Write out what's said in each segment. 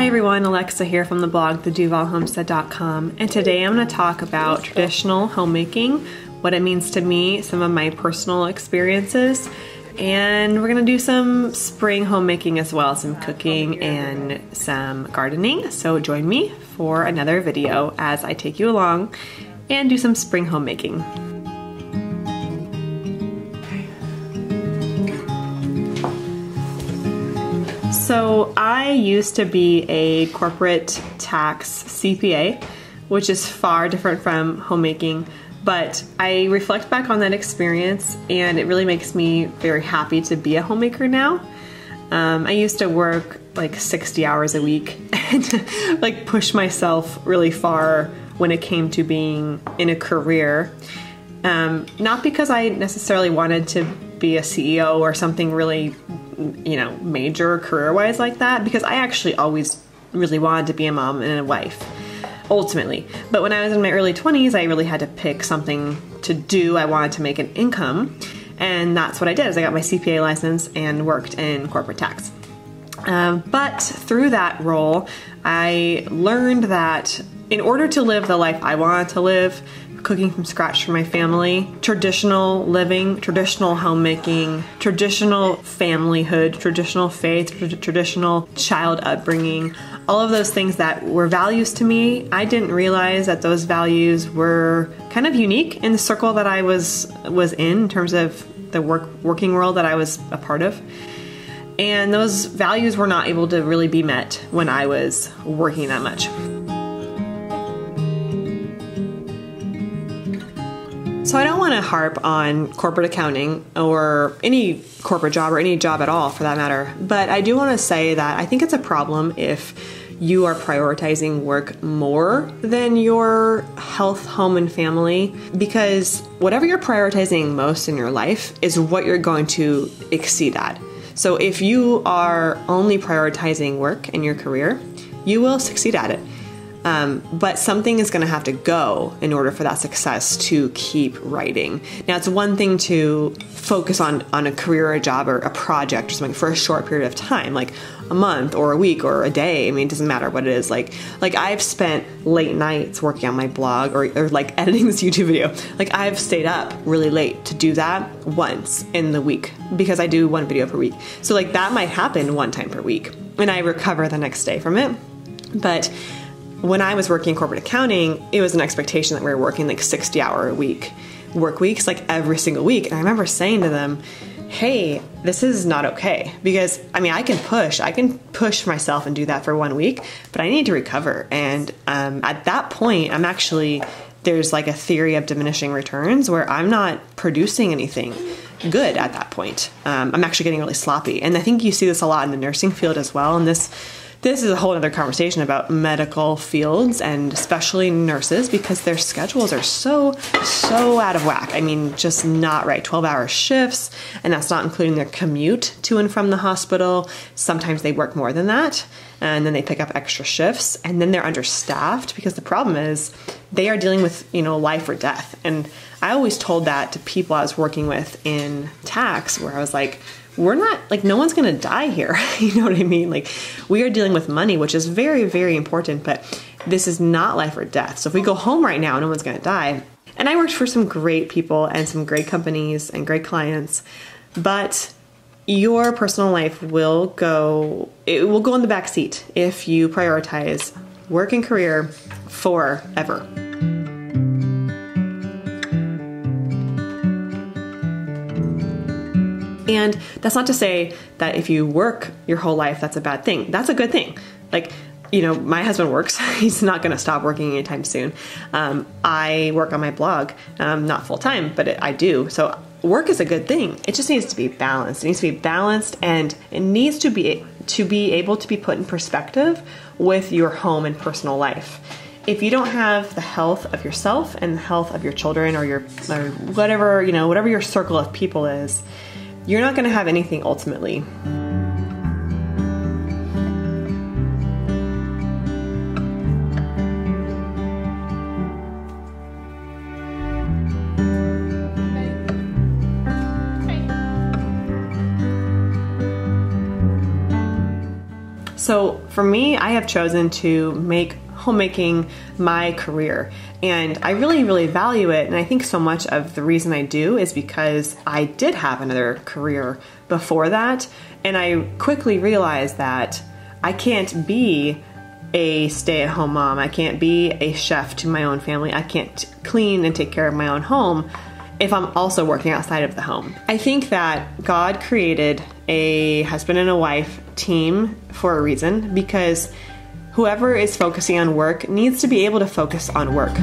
Hi everyone, Alexa here from the blog, theduvallhomestead.com, and today I'm going to talk about traditional homemaking, what it means to me, some of my personal experiences, and we're going to do some spring homemaking as well, some cooking and some gardening. So join me for another video as I take you along and do some spring homemaking. So I used to be a corporate tax CPA, which is far different from homemaking, but I reflect back on that experience and it really makes me very happy to be a homemaker now. I used to work like 60 hours a week and like push myself really far when it came to being in a career. Not because I necessarily wanted to be a CEO or something really, major career-wise like that, because I actually always really wanted to be a mom and a wife, ultimately. But when I was in my early 20s, I really had to pick something to do. I wanted to make an income, and that's what I did, is I got my CPA license and worked in corporate tax. But through that role, I learned that in order to live the life I wanted to live, cooking from scratch for my family, traditional living, traditional homemaking, traditional familyhood, traditional faith, traditional child upbringing, all of those things that were values to me, I didn't realize that those values were kind of unique in the circle that I was in terms of the working world that I was a part of. And those values were not able to really be met when I was working that much. So I don't want to harp on corporate accounting or any corporate job or any job at all for that matter, but I do want to say that I think it's a problem if you are prioritizing work more than your health, home, and family, because whatever you're prioritizing most in your life is what you're going to exceed at. So if you are only prioritizing work in your career, you will succeed at it. But something is going to have to go in order for that success to keep writing. Now, it's one thing to focus on a career or a job or a project or something for a short period of time, like a month or a week or a day. I mean, it doesn't matter what it is. Like I've spent late nights working on my blog or like editing this YouTube video. Like I've stayed up really late to do that once in the week because I do one video per week. So like that might happen one time per week and I recover the next day from it. But when I was working corporate accounting, it was an expectation that we were working like 60-hour a week work weeks, like every single week. And I remember saying to them, hey, this is not okay, because I mean, I can push myself and do that for 1 week, but I need to recover. And at that point, there's like a theory of diminishing returns where I'm not producing anything good at that point. I'm actually getting really sloppy. And I think you see this a lot in the nursing field as well. And this is a whole other conversation about medical fields and especially nurses, because their schedules are so out of whack. I mean, just not right. 12-hour shifts, and that's not including their commute to and from the hospital. Sometimes they work more than that, and then they pick up extra shifts, and then they're understaffed because the problem is they are dealing with, life or death. And I always told that to people I was working with in tax, where I was like, we're not, like, no one's going to die here. You know what I mean? Like, we are dealing with money, which is very, very important, but this is not life or death. So if we go home right now, no one's going to die. And I worked for some great people and some great companies and great clients, but your personal life will go in the back seat if you prioritize work and career forever. And that's not to say that if you work your whole life, that's a bad thing. That's a good thing. Like, my husband works. He's not going to stop working anytime soon. I work on my blog, not full time, but I do. So work is a good thing. It just needs to be balanced. It needs to be balanced, and it needs to be able to be put in perspective with your home and personal life. If you don't have the health of yourself and the health of your children or whatever your circle of people is, you're not going to have anything ultimately. So for me, I have chosen to make homemaking my career, and I really, really value it. And I think so much of the reason I do is because I did have another career before that, and I quickly realized that I can't be a stay-at-home mom. I can't be a chef to my own family. I can't clean and take care of my own home if I'm also working outside of the home. I think that God created a husband and a wife team for a reason, because whoever is focusing on work needs to be able to focus on work.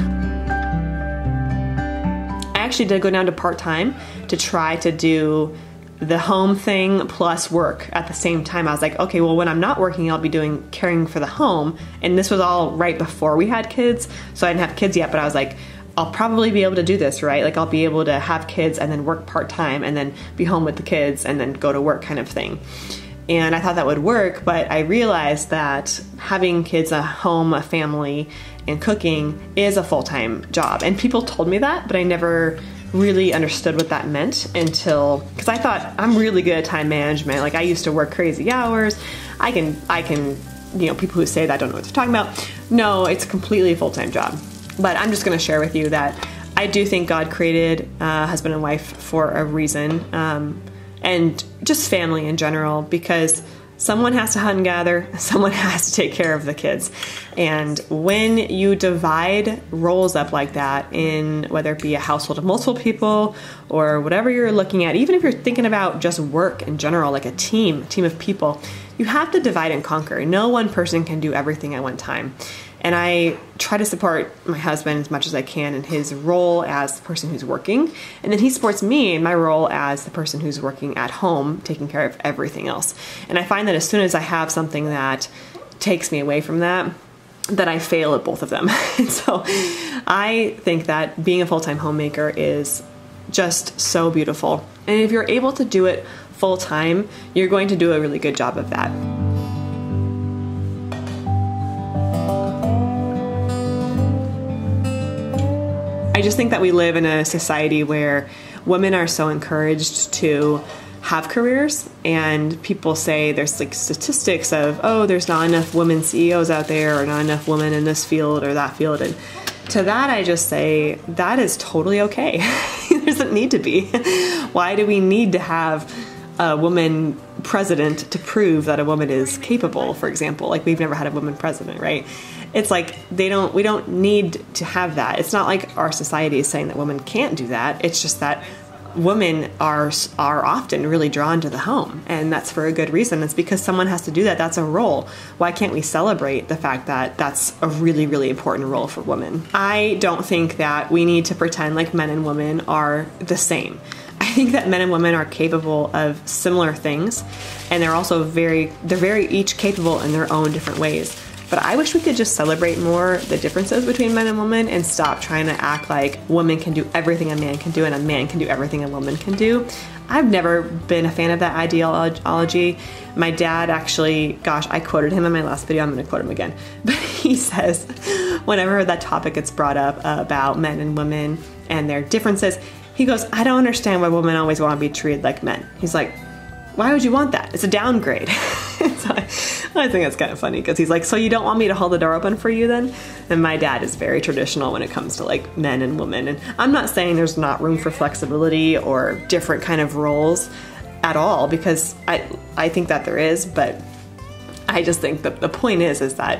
I actually did go down to part-time to try to do the home thing plus work at the same time. I was like, okay, well, when I'm not working, I'll be doing caring for the home. And this was all right before we had kids, so I didn't have kids yet, but I was like, I'll probably be able to do this, right? Like I'll be able to have kids and then work part-time and then be home with the kids and then go to work kind of thing. And I thought that would work, but I realized that having kids, a home, a family, and cooking is a full-time job. And people told me that, but I never really understood what that meant until, because I thought I'm really good at time management. Like I used to work crazy hours. I can, you know, people who say that don't know what they're talking about. No, it's completely a full-time job. But I'm just going to share with you that I do think God created husband and wife for a reason, and just family in general, because someone has to hunt and gather, someone has to take care of the kids. And when you divide roles up like that, in whether it be a household of multiple people or whatever you're looking at, even if you're thinking about just work in general, like a team of people, you have to divide and conquer. No one person can do everything at one time. And I try to support my husband as much as I can in his role as the person who's working. And then he supports me in my role as the person who's working at home, taking care of everything else. And I find that as soon as I have something that takes me away from that, that I fail at both of them. And so I think that being a full-time homemaker is just so beautiful. And if you're able to do it full-time, you're going to do a really good job of that. I just think that we live in a society where women are so encouraged to have careers, and people say there's like statistics of, oh, there's not enough women CEOs out there, or not enough women in this field or that field. And to that, I just say that is totally okay. There doesn't need to be. Why do we need to have a woman president to prove that a woman is capable, for example? Like, we've never had a woman president, right? It's like we don't need to have that. It's not like our society is saying that women can't do that. It's just that women are often really drawn to the home, and that's for a good reason. It's because someone has to do that. That's a role. Why can't we celebrate the fact that that's a really, really important role for women? I don't think that we need to pretend like men and women are the same. I think that men and women are capable of similar things, and they're also very each capable in their own different ways. But I wish we could just celebrate more the differences between men and women and stop trying to act like women can do everything a man can do and a man can do everything a woman can do. I've never been a fan of that ideology. My dad actually, gosh, I quoted him in my last video. I'm going to quote him again. But he says, whenever that topic gets brought up about men and women and their differences, he goes, I don't understand why women always want to be treated like men. He's like, why would you want that? It's a downgrade. So I think that's kind of funny, because he's like, so you don't want me to hold the door open for you then? And my dad is very traditional when it comes to like men and women. And I'm not saying there's not room for flexibility or different kind of roles at all, because I think that there is, but I just think that the point is that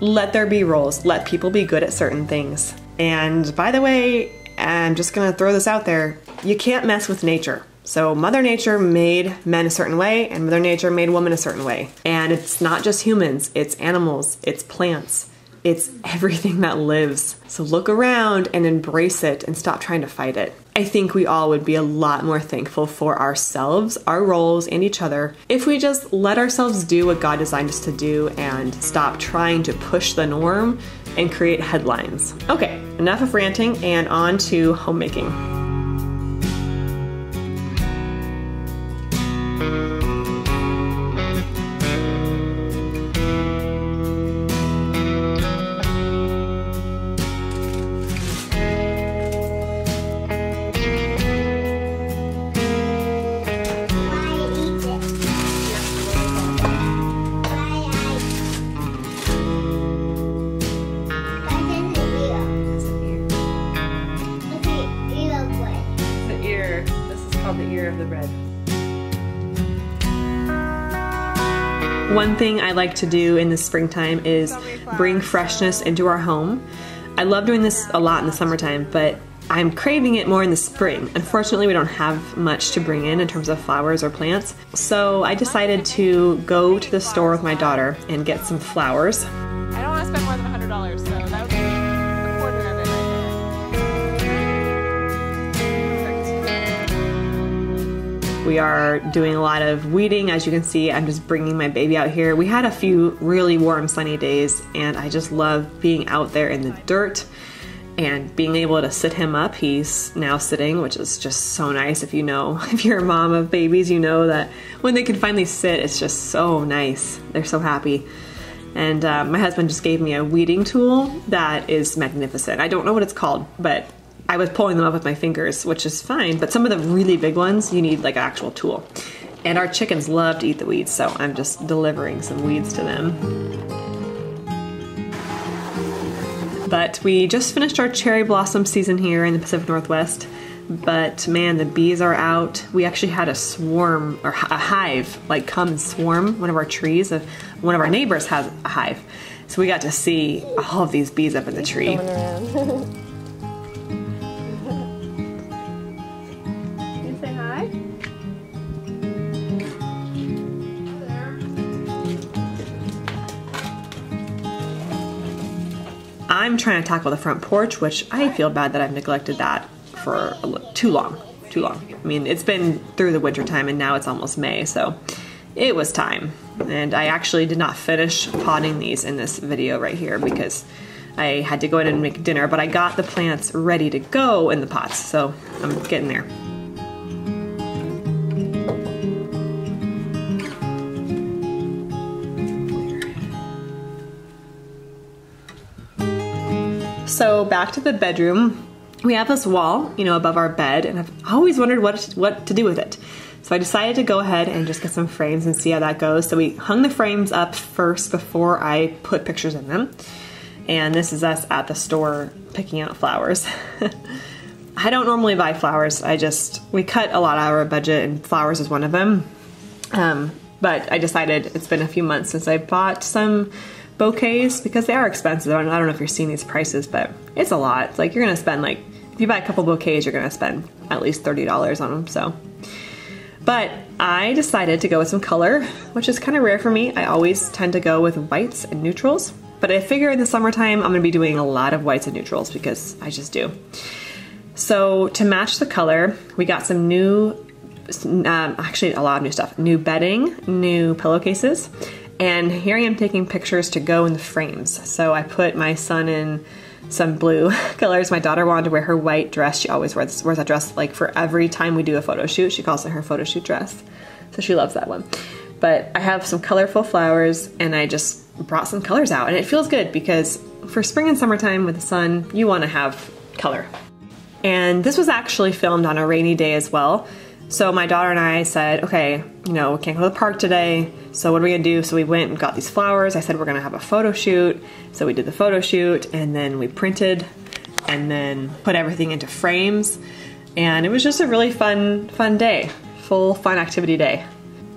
let there be roles, let people be good at certain things. And by the way, I'm just gonna throw this out there, you can't mess with nature. So Mother Nature made men a certain way, and Mother Nature made women a certain way. And it's not just humans, it's animals, it's plants, it's everything that lives. So look around and embrace it and stop trying to fight it. I think we all would be a lot more thankful for ourselves, our roles, and each other if we just let ourselves do what God designed us to do and stop trying to push the norm and create headlines. Okay, enough of ranting and on to homemaking. One thing I like to do in the springtime is bring freshness into our home. I love doing this a lot in the summertime, but I'm craving it more in the spring. Unfortunately, we don't have much to bring in terms of flowers or plants. So I decided to go to the store with my daughter and get some flowers. I don't want to spend more than $100, so that would be a quarter of it right there. We are doing a lot of weeding. As you can see, I'm just bringing my baby out here. We had a few really warm, sunny days, and I just love being out there in the dirt and being able to sit him up. He's now sitting, which is just so nice. If you're a mom of babies, you know that when they can finally sit, it's just so nice. They're so happy. And my husband just gave me a weeding tool that is magnificent. I don't know what it's called, but I was pulling them up with my fingers, which is fine. But some of the really big ones, you need like an actual tool. And our chickens love to eat the weeds, so I'm just delivering some weeds to them. But we just finished our cherry blossom season here in the Pacific Northwest. But man, the bees are out. We actually had a swarm, or a hive, like come and swarm one of our trees. One of our neighbors has a hive. So we got to see all of these bees up in the tree. Going around. Can you say hi? I'm trying to tackle the front porch, which I feel bad that I've neglected that for too long. I mean, it's been through the winter time and now it's almost May, so it was time. And I actually did not finish potting these in this video right here because I had to go in and make dinner, but I got the plants ready to go in the pots, so I'm getting there. So back to the bedroom. We have this wall, above our bed, and I've always wondered what to do with it. So I decided to go ahead and just get some frames and see how that goes. So we hung the frames up first before I put pictures in them. And this is us at the store picking out flowers. I don't normally buy flowers. We cut a lot out of our budget and flowers is one of them. But I decided it's been a few months since I bought some bouquets because they are expensive. I don't know if you're seeing these prices, but it's a lot. It's like you're gonna spend if you buy a couple bouquets, you're gonna spend at least $30 on them. So, but I decided to go with some color, which is kind of rare for me. I always tend to go with whites and neutrals, but I figure in the summertime I'm gonna be doing a lot of whites and neutrals because I just do. So to match the color, we got some new, actually a lot of new stuff, new bedding, new pillowcases. And here I am taking pictures to go in the frames. So I put my son in some blue colors. My daughter wanted to wear her white dress. She always wears that dress for every time we do a photo shoot. She calls it her photo shoot dress. So she loves that one. But I have some colorful flowers and I just brought some colors out. And it feels good because for spring and summertime with the sun, you want to have color. And this was actually filmed on a rainy day as well. So my daughter and I said, okay, we can't go to the park today, so what are we gonna do? So we went and got these flowers. I said we're gonna have a photo shoot. So we did the photo shoot and then we printed and then put everything into frames. And it was just a really fun day, full fun activity day.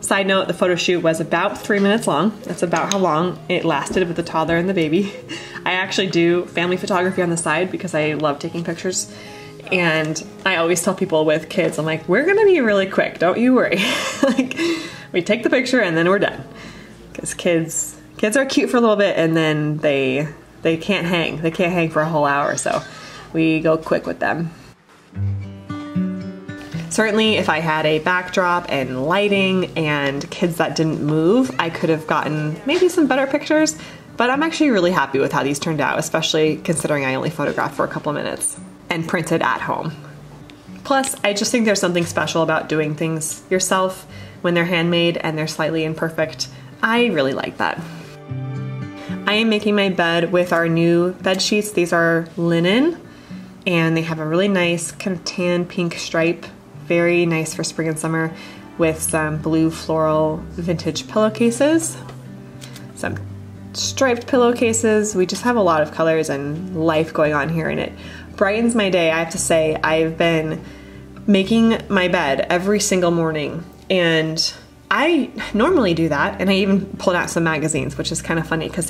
Side note, the photo shoot was about 3 minutes long. That's about how long it lasted with the toddler and the baby. I actually do family photography on the side because I love taking pictures. And I always tell people with kids, I'm like, we're gonna be really quick, don't you worry. We take the picture and then we're done. Because kids are cute for a little bit and then they can't hang. They can't hang for a whole hour, so we go quick with them. Certainly if I had a backdrop and lighting and kids that didn't move, I could have gotten maybe some better pictures, but I'm actually really happy with how these turned out, especially considering I only photographed for a couple minutes and printed at home. Plus, I just think there's something special about doing things yourself when they're handmade and they're slightly imperfect. I really like that. I am making my bed with our new bed sheets. These are linen and they have a really nice kind of tan pink stripe. Very nice for spring and summer with some blue floral vintage pillowcases. Some striped pillowcases. We just have a lot of colors and life going on here and it brightens my day. I have to say, I've been making my bed every single morning and I normally do that, and I even pulled out some magazines, which is kind of funny because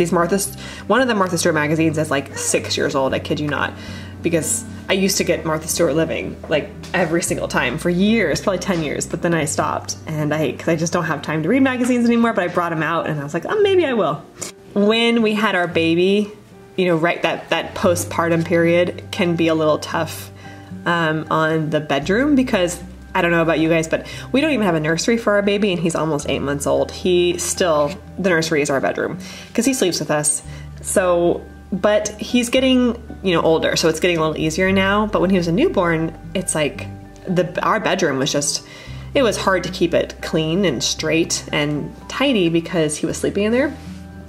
one of the Martha Stewart magazines is like 6 years old, I kid you not, because I used to get Martha Stewart Living like every single time for years, probably 10 years, but then I stopped, and because I just don't have time to read magazines anymore, but I brought them out and I was like, oh, maybe I will. When we had our baby, you know, right, that postpartum period can be a little tough on the bedroom, because I don't know about you guys, but we don't even have a nursery for our baby, and he's almost 8 months old. The nursery is our bedroom because he sleeps with us. So, but he's getting, you know, older, so it's getting a little easier now. But when he was a newborn, it's like our bedroom was it was hard to keep it clean and straight and tidy because he was sleeping in there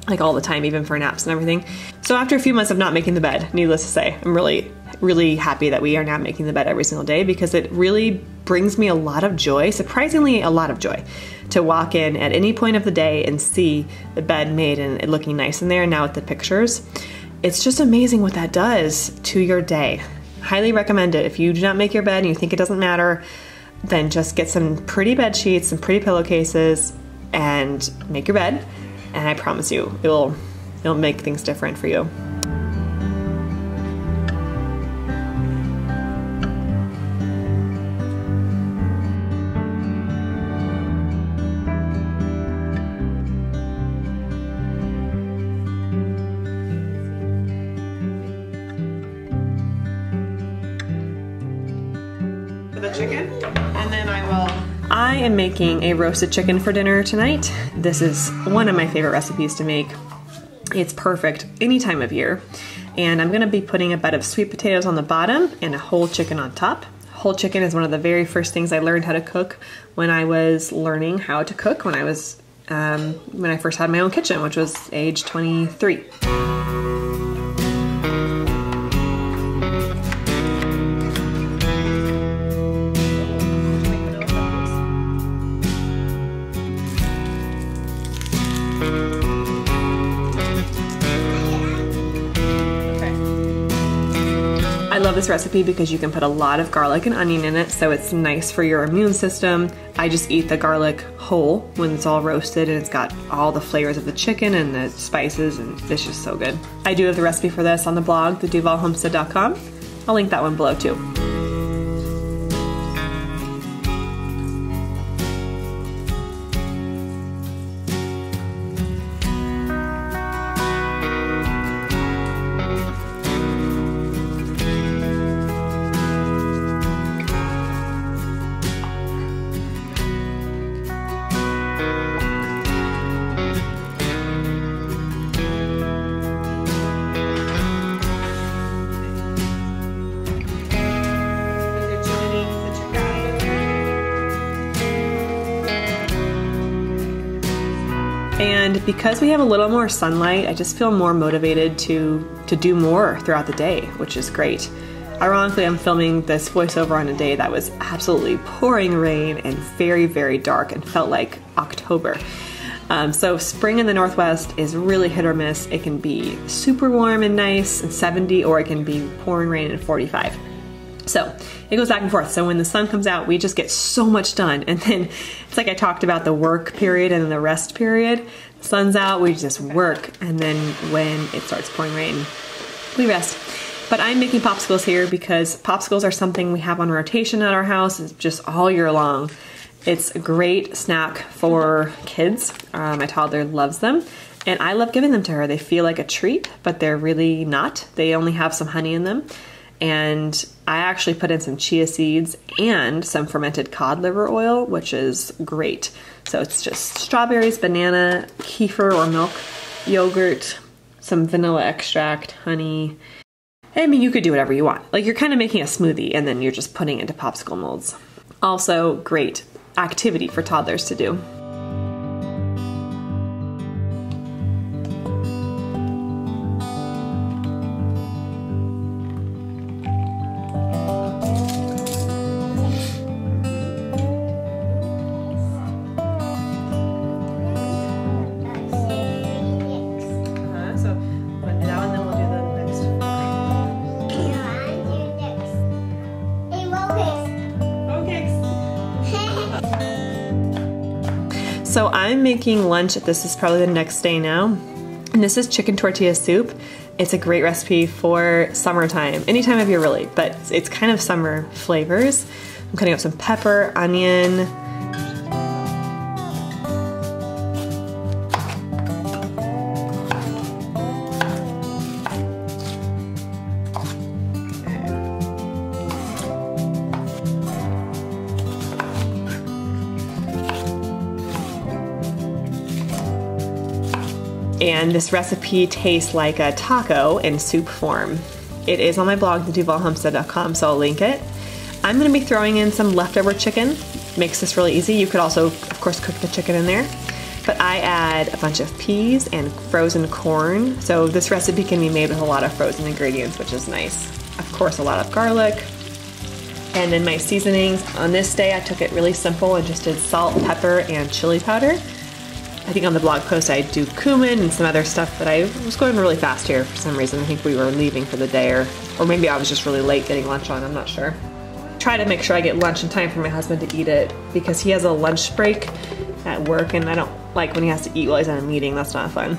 like all the time, even for naps and everything. So after a few months of not making the bed, needless to say, I'm really, really happy that we are now making the bed every single day, because it really brings me a lot of joy, surprisingly a lot of joy, to walk in at any point of the day and see the bed made and it looking nice in there. And now with the pictures, it's just amazing what that does to your day. Highly recommend it. If you do not make your bed and you think it doesn't matter, then just get some pretty bed sheets, some pretty pillowcases, and make your bed. And I promise you, it'll make things different for you. The chicken, and then I am making a roasted chicken for dinner tonight. This is one of my favorite recipes to make. It's perfect any time of year. And I'm gonna be putting a bed of sweet potatoes on the bottom and a whole chicken on top. Whole chicken is one of the very first things I learned how to cook when I was learning how to cook when I first had my own kitchen, which was age 23. I love this recipe because you can put a lot of garlic and onion in it, so it's nice for your immune system. I just eat the garlic whole when it's all roasted, and it's got all the flavors of the chicken and the spices, and it's just so good. I do have the recipe for this on the blog, the duvallhomestead.com. I'll link that one below too. And because we have a little more sunlight, I just feel more motivated to do more throughout the day, which is great. Ironically, I'm filming this voiceover on a day that was absolutely pouring rain and very, very dark and felt like October. So spring in the Northwest is really hit or miss. It can be super warm and nice and 70, or it can be pouring rain and 45. So it goes back and forth. So when the sun comes out, we just get so much done. And then it's like I talked about the work period and then the rest period. The sun's out, we just work. And then when it starts pouring rain, we rest. But I'm making popsicles here because popsicles are something we have on rotation at our house. It's just all year long. It's a great snack for kids. My toddler loves them. And I love giving them to her. They feel like a treat, but they're really not. They only have some honey in them. And I actually put in some chia seeds and some fermented cod liver oil, which is great. So it's just strawberries, banana, kefir or milk, yogurt, some vanilla extract, honey. I mean, you could do whatever you want. Like, you're kind of making a smoothie and then you're just putting it into popsicle molds. Also, great activity for toddlers to do. So I'm making lunch. This is probably the next day now. And this is chicken tortilla soup. It's a great recipe for summertime, any time of year really, but it's kind of summer flavors. I'm cutting up some pepper, onion, and this recipe tastes like a taco in soup form. It is on my blog, duvallhomestead.com, so I'll link it. I'm gonna be throwing in some leftover chicken. Makes this really easy. You could also, of course, cook the chicken in there. But I add a bunch of peas and frozen corn. So this recipe can be made with a lot of frozen ingredients, which is nice. Of course, a lot of garlic. And then my seasonings. On this day, I took it really simple and just did salt, pepper, and chili powder. I think on the blog post I do cumin and some other stuff, but I was going really fast here for some reason. I think we were leaving for the day, or maybe I was just really late getting lunch on, I'm not sure. Try to make sure I get lunch in time for my husband to eat it because he has a lunch break at work and I don't like when he has to eat while he's in a meeting. That's not fun.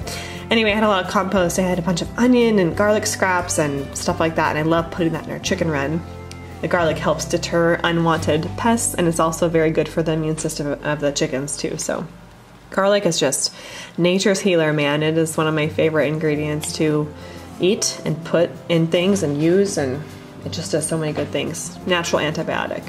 Anyway, I had a lot of compost. I had a bunch of onion and garlic scraps and stuff like that, and I love putting that in our chicken run. The garlic helps deter unwanted pests, and it's also very good for the immune system of the chickens too. So garlic is just nature's healer, man. It is one of my favorite ingredients to eat and put in things and use, and it just does so many good things. Natural antibiotic.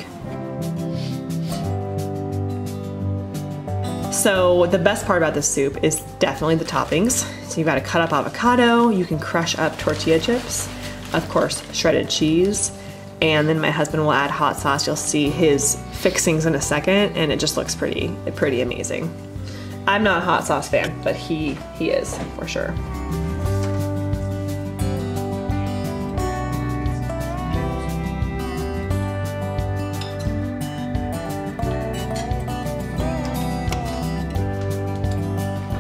So the best part about this soup is definitely the toppings. So you've got to cut up avocado, you can crush up tortilla chips, of course shredded cheese, and then my husband will add hot sauce. You'll see his fixings in a second, and it just looks pretty amazing. I'm not a hot sauce fan, but he is for sure.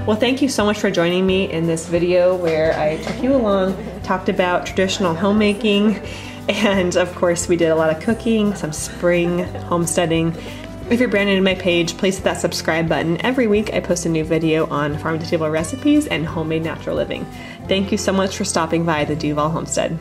Well, thank you so much for joining me in this video where I took you along, talked about traditional homemaking, and of course we did a lot of cooking, some spring homesteading. If you're brand new to my page, please hit that subscribe button. Every week I post a new video on farm to table recipes and homemade natural living. Thank you so much for stopping by the Duvall Homestead.